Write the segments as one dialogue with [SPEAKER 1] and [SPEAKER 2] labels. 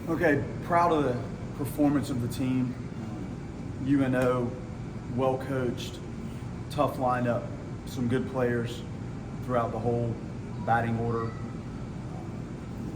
[SPEAKER 1] Okay, proud of the performance of the team. UNO, well coached, tough lineup, some good players throughout the whole batting order.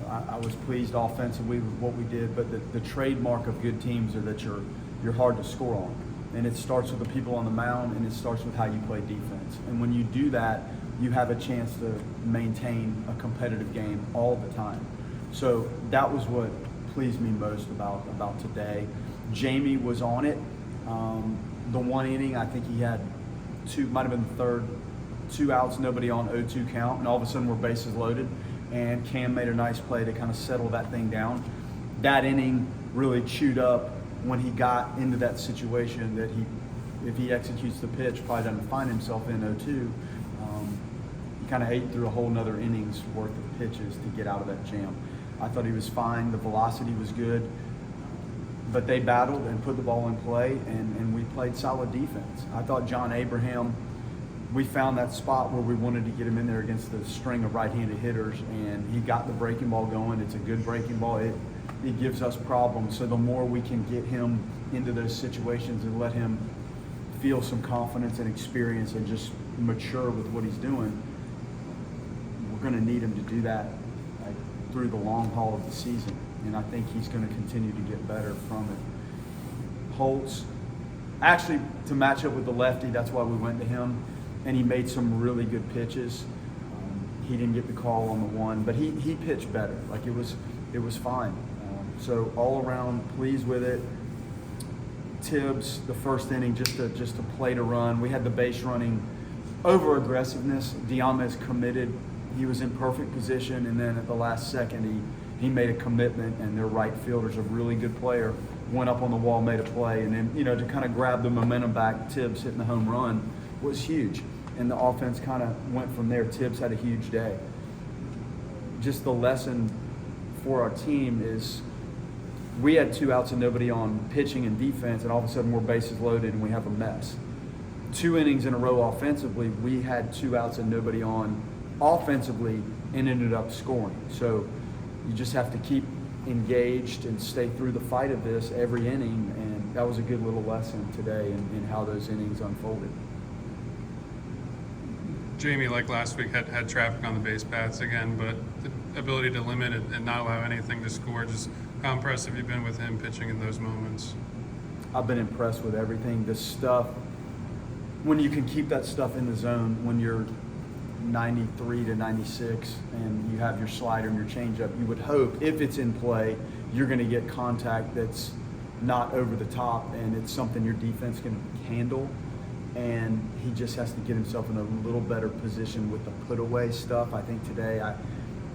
[SPEAKER 1] I was pleased offensively with what we did, but the trademark of good teams are that you're hard to score on. And it starts with the people on the mound, and it starts with how you play defense. And when you do that, you have a chance to maintain a competitive game all the time. So that was what pleased me most about today. Jamie was on it. The one inning, I think he had might have been the third, 2 outs, nobody on, 0-2 count, and all of a sudden we're bases loaded. And Cam made a nice play to kind of settle that thing down. That inning really chewed up when he got into that situation that if he executes the pitch, probably doesn't find himself in 0-2. He kind of ate through a whole nother inning's worth of pitches to get out of that jam. I thought he was fine. The velocity was good. But they battled and put the ball in play, and we played solid defense. I thought John Abraham, we found that spot where we wanted to get him in there against the string of right-handed hitters, and he got the breaking ball going. It's a good breaking ball. It gives us problems. So the more we can get him into those situations and let him feel some confidence and experience and just mature with what he's doing, we're going to need him to do that through the long haul of the season. And I think he's going to continue to get better from it. Holtz, actually, to match up with the lefty, that's why we went to him. And he made some really good pitches. He didn't get the call on the one, but he pitched better. Like it was fine. So all around, pleased with it. Tibbs, the first inning, just a play to run. We had the base running over aggressiveness. Diama's committed. He was in perfect position, and then at the last second, he made a commitment, and their right fielder's a really good player. Went up on the wall, made a play, and then to kind of grab the momentum back. Tibbs hitting the home run was huge, and the offense kind of went from there. Tibbs had a huge day. Just the lesson for our team is we had 2 outs and nobody on pitching and defense, and all of a sudden we're bases loaded and we have a mess. 2 innings in a row offensively, we had 2 outs and nobody on offensively and ended up scoring. So you just have to keep engaged and stay through the fight of this every inning, and that was a good little lesson today in how those innings unfolded.
[SPEAKER 2] Jamie, like last week, had traffic on the base paths again, but the ability to limit it and not allow anything to score, just how impressive you've been with him pitching in those moments?
[SPEAKER 1] I've been impressed with everything. The stuff, when you can keep that stuff in the zone, when you're 93 to 96 and you have your slider and your changeup, you would hope if it's in play, you're going to get contact that's not over the top and it's something your defense can handle. And he just has to get himself in a little better position with the put away stuff. I think today,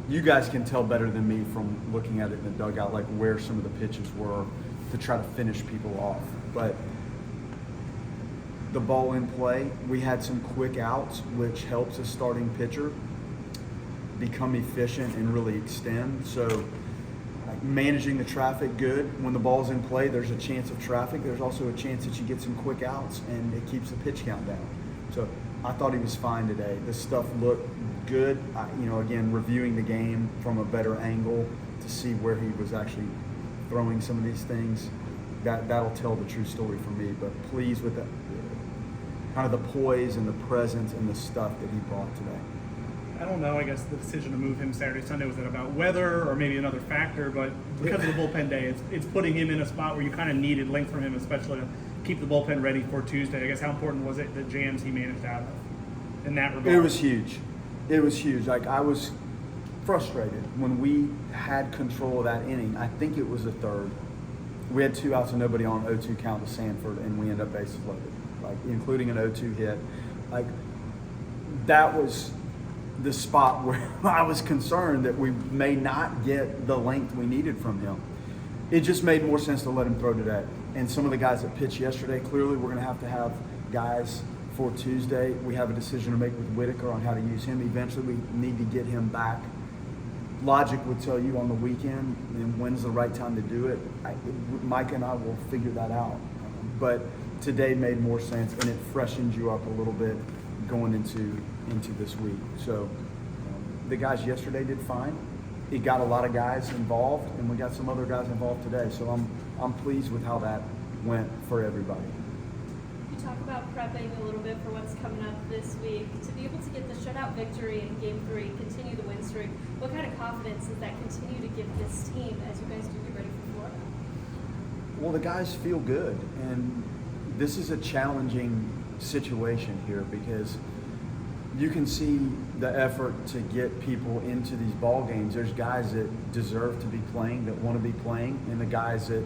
[SPEAKER 1] you guys can tell better than me from looking at it in the dugout, like where some of the pitches were to try to finish people off. But the ball in play, we had some quick outs, which helps a starting pitcher become efficient and really extend. So managing the traffic good. When the ball's in play, there's a chance of traffic. There's also a chance that you get some quick outs and it keeps the pitch count down. So I thought he was fine today. This stuff looked good. Again, reviewing the game from a better angle to see where he was actually throwing some of these things, that'll tell the true story for me. But pleased with the kind of the poise and the presence and the stuff that he brought today.
[SPEAKER 3] I don't know, I guess the decision to move him Saturday, Sunday, was it about weather or maybe another factor? But because of the bullpen day, it's putting him in a spot where you kind of needed length from him, especially to keep the bullpen ready for Tuesday. I guess how important was it the jams he managed out of in that regard?
[SPEAKER 1] It was huge. It was huge. Like, I was frustrated when we had control of that inning. I think it was the third. We had 2 outs and nobody on, 0-2 count to Sanford, and we ended up bases loaded, like including an 0-2 hit. Like, that was the spot where I was concerned that we may not get the length we needed from him. It just made more sense to let him throw today. And some of the guys that pitched yesterday, clearly we're going to have guys for Tuesday. We have a decision to make with Whitaker on how to use him. Eventually we need to get him back. Logic would tell you on the weekend and when's the right time to do it. Mike and I will figure that out. But today made more sense, and it freshened you up a little bit going into this week. So the guys yesterday did fine. it got a lot of guys involved, and we got some other guys involved today. So I'm pleased with how that went for everybody.
[SPEAKER 4] You talk about prepping a little bit for what's coming up this week. To be able to get the shutout victory in Game 3, continue the win streak, what kind of confidence does that continue to give this team as you guys do get ready for Florida?
[SPEAKER 1] Well, the guys feel good, and this is a challenging situation here because you can see the effort to get people into these ball games. There's guys that deserve to be playing, that want to be playing, and the guys that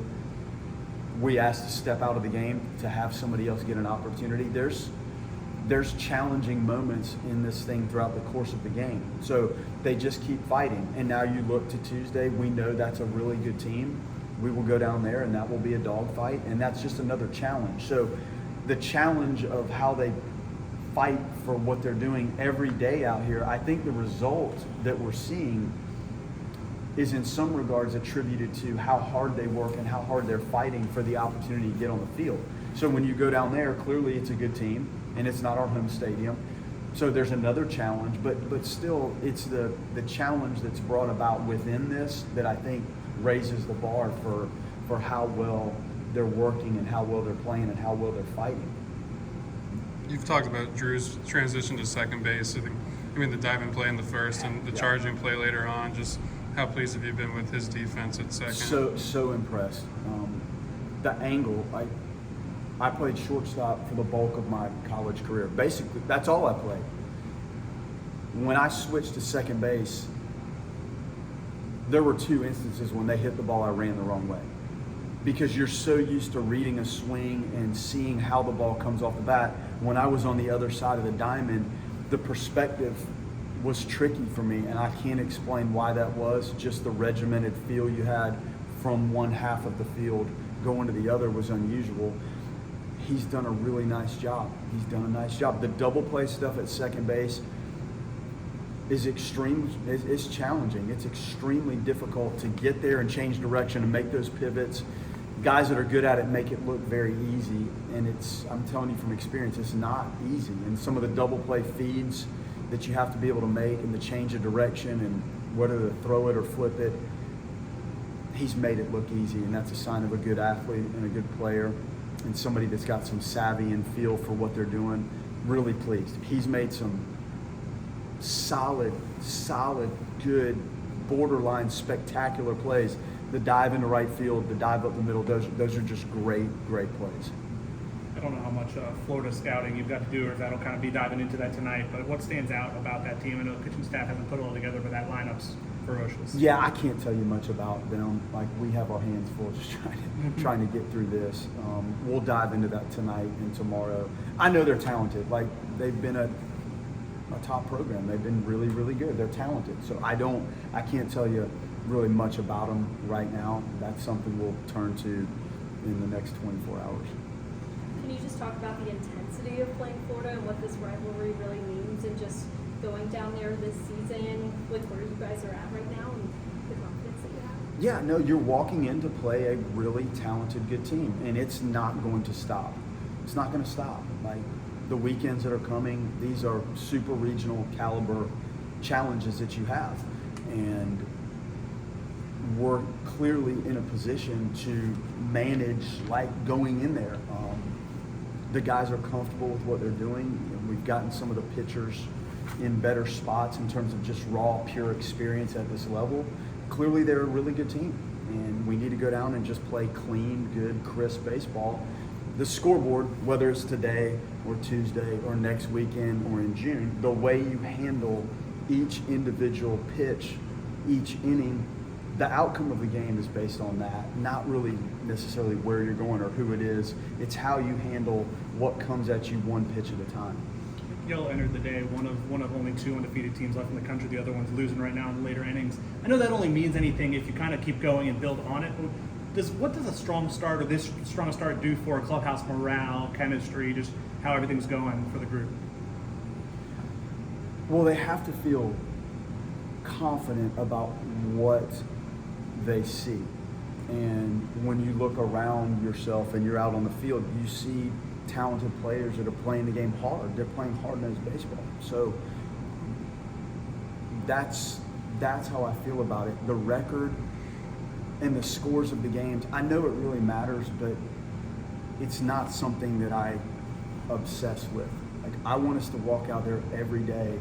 [SPEAKER 1] we asked to step out of the game to have somebody else get an opportunity. There's challenging moments in this thing throughout the course of the game. So they just keep fighting. And now you look to Tuesday, we know that's a really good team. We will go down there and that will be a dogfight, and that's just another challenge. So the challenge of how they fight for what they're doing every day out here, I think the result that we're seeing is in some regards attributed to how hard they work and how hard they're fighting for the opportunity to get on the field. So when you go down there, clearly it's a good team, and it's not our home stadium. So there's another challenge, but still it's the challenge that's brought about within this that I think raises the bar for how well they're working and how well they're playing and how well they're fighting.
[SPEAKER 2] You've talked about Drew's transition to second base. I mean, the dive-in play in the first and the charging play later on. Just how pleased have you been with his defense at second?
[SPEAKER 1] So impressed. The angle, I played shortstop for the bulk of my college career. Basically, that's all I played. When I switched to second base, there were 2 instances when they hit the ball, I ran the wrong way. Because you're so used to reading a swing and seeing how the ball comes off the bat. When I was on the other side of the diamond, the perspective was tricky for me, and I can't explain why that was. Just the regimented feel you had from one half of the field going to the other was unusual. He's done a really nice job. The double play stuff at second base is it's challenging. It's extremely difficult to get there and change direction and make those pivots. Guys that are good at it make it look very easy, and I'm telling you from experience, it's not easy. And some of the double play feeds that you have to be able to make and the change of direction and whether to throw it or flip it, he's made it look easy, and that's a sign of a good athlete and a good player and somebody that's got some savvy and feel for what they're doing. Really pleased. He's made some solid, good, borderline spectacular plays. The dive into right field, the dive up the middle, those are just great plays.
[SPEAKER 3] I don't know how much Florida scouting you've got to do, or if that'll kind of be diving into that tonight, but what stands out about that team? I know the pitching staff hasn't put it all together, but that lineup's ferocious.
[SPEAKER 1] Yeah, I can't tell you much about them. Like, we have our hands full just trying to get through this. We'll dive into that tonight and tomorrow. I know they're talented. Like, they've been a top program. They've been really good. They're talented. So I can't tell you really much about them right now. That's something we'll turn to in the next 24 hours.
[SPEAKER 4] Can you just talk about the intensity of playing Florida and what this rivalry really means, and just going down there this season with where you guys are at right now and the confidence that you have?
[SPEAKER 1] Yeah, no, you're walking in to play a really talented, good team, and it's not going to stop. It's not going to stop. Like, the weekends that are coming, these are super regional caliber challenges that you have, and we're clearly in a position to manage like going in there. The guys are comfortable with what they're doing. And we've gotten some of the pitchers in better spots in terms of just raw, pure experience at this level. Clearly they're a really good team, and we need to go down and just play clean, good, crisp baseball. The scoreboard, whether it's today or Tuesday or next weekend or in June, the way you handle each individual pitch, each inning, the outcome of the game is based on that, not really necessarily where you're going or who it is. It's how you handle what comes at you one pitch at a time.
[SPEAKER 3] Yale entered the day one of only 2 undefeated teams left in the country. The other one's losing right now in the later innings. I know that only means anything if you kind of keep going and build on it. What does a strong start or this strong start do for clubhouse morale, chemistry, just how everything's going for the group?
[SPEAKER 1] Well, they have to feel confident about what they see. And when you look around yourself and you're out on the field, you see talented players that are playing the game hard. They're playing hard-nosed baseball. So that's that's how I feel about it. The record and the scores of the games, I know it really matters, but it's not something that I obsess with. Like, I want us to walk out there every day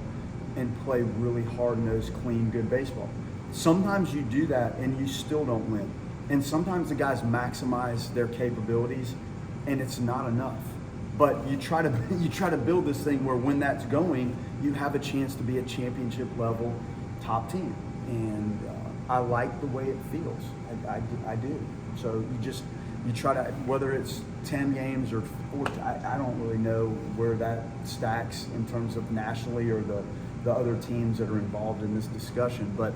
[SPEAKER 1] and play really hard-nosed, clean, good baseball. Sometimes you do that and you still don't win. And sometimes the guys maximize their capabilities and it's not enough. But you try to build this thing where when that's going, you have a chance to be a championship level top team. And I like the way it feels. I do. So you try to, whether it's 10 games or 14, I don't really know where that stacks in terms of nationally or the other teams that are involved in this discussion. But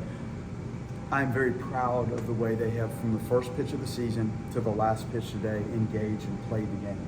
[SPEAKER 1] I'm very proud of the way they have, from the first pitch of the season to the last pitch today, engaged and played the game.